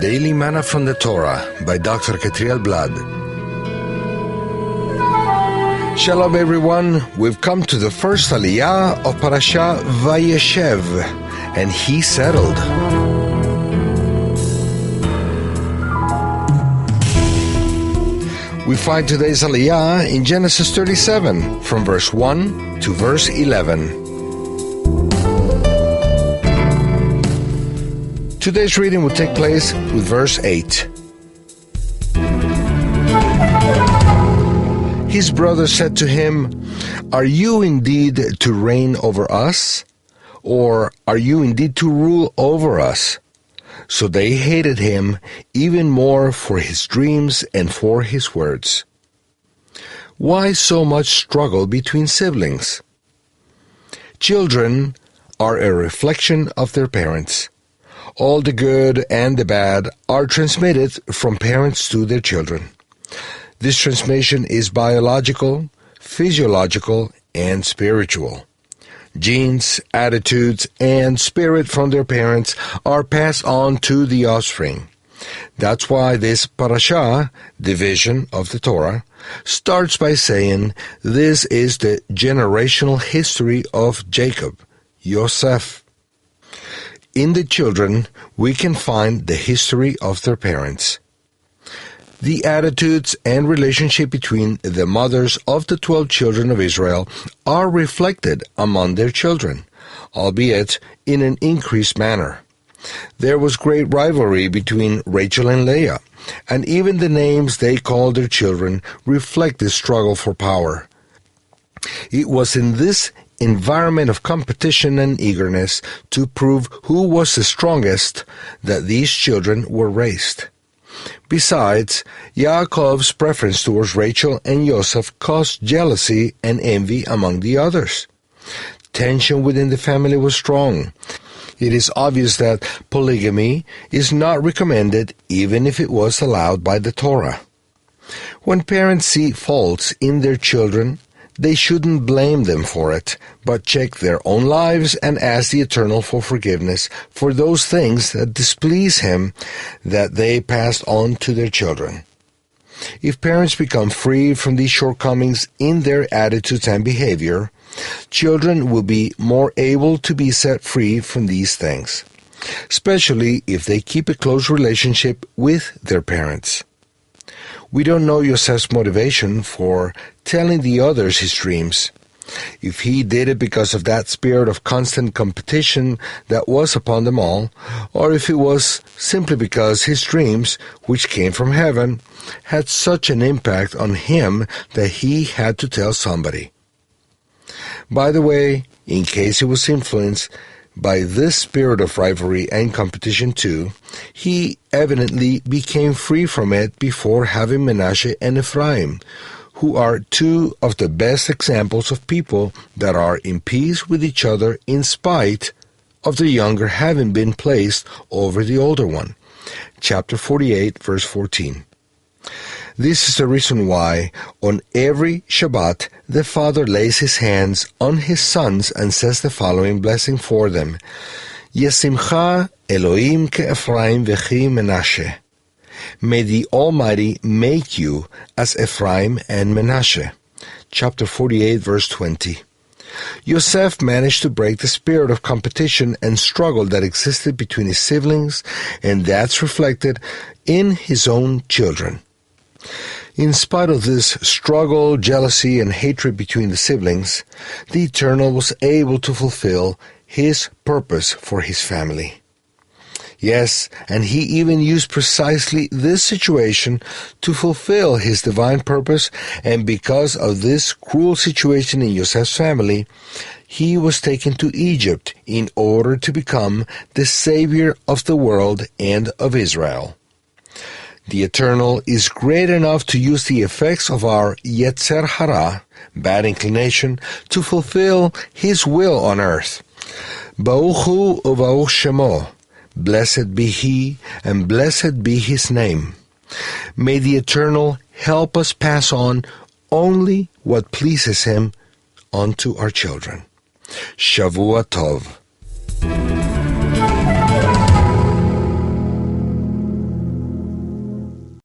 Daily Manna from the Torah by Dr. Ketriel Blad. Shalom everyone, we've come to the first aliyah of Parasha VaYeshev, and he settled. We find today's aliyah in Genesis 37, from verse 1 to verse 11. Today's reading will take place with verse 8. His brother said to him, "Are you indeed to reign over us? Or are you indeed to rule over us?" So they hated him even more for his dreams and for his words. Why so much struggle between siblings? Children are a reflection of their parents. All the good and the bad are transmitted from parents to their children. This transmission is biological, physiological, and spiritual. Genes, attitudes, and spirit from their parents are passed on to the offspring. That's why this parasha, division of the Torah, starts by saying this is the generational history of Jacob, Yosef. In the children, we can find the history of their parents. The attitudes and relationship between the mothers of the 12 children of Israel are reflected among their children, albeit in an increased manner. There was great rivalry between Rachel and Leah, and even the names they called their children reflect this struggle for power. It was in this environment of competition and eagerness to prove who was the strongest that these children were raised. Besides, Yaakov's preference towards Rachel and Joseph caused jealousy and envy among the others. Tension within the family was strong. It is obvious that polygamy is not recommended even if it was allowed by the Torah. When parents see faults in their children, they shouldn't blame them for it, but check their own lives and ask the Eternal for forgiveness for those things that displease Him that they passed on to their children. If parents become free from these shortcomings in their attitudes and behavior, children will be more able to be set free from these things, especially if they keep a close relationship with their parents. We don't know Yosef's motivation for telling the others his dreams. If he did it because of that spirit of constant competition that was upon them all, or if it was simply because his dreams, which came from heaven, had such an impact on him that he had to tell somebody. By the way, in case he was influenced by this spirit of rivalry and competition too, he evidently became free from it before having Manasseh and Ephraim, who are two of the best examples of people that are in peace with each other in spite of the younger having been placed over the older one. Chapter 48, verse 14. This is the reason why on every Shabbat the father lays his hands on his sons and says the following blessing for them: Yesimcha Elohim ke'Ephraim v'chi Menashe. May the Almighty make you as Ephraim and Menashe. Chapter 48, verse 20. Yosef managed to break the spirit of competition and struggle that existed between his siblings, and that's reflected in his own children. In spite of this struggle, jealousy, and hatred between the siblings, the Eternal was able to fulfill His purpose for his family. Yes, and He even used precisely this situation to fulfill His divine purpose, and because of this cruel situation in Yosef's family, he was taken to Egypt in order to become the Savior of the world and of Israel. The Eternal is great enough to use the effects of our Yetzer Hara, bad inclination, to fulfill His will on earth. Baruch Hu u'Baruch Shemo. Blessed be He, and blessed be His name. May the Eternal help us pass on only what pleases Him onto our children. Shavua Tov.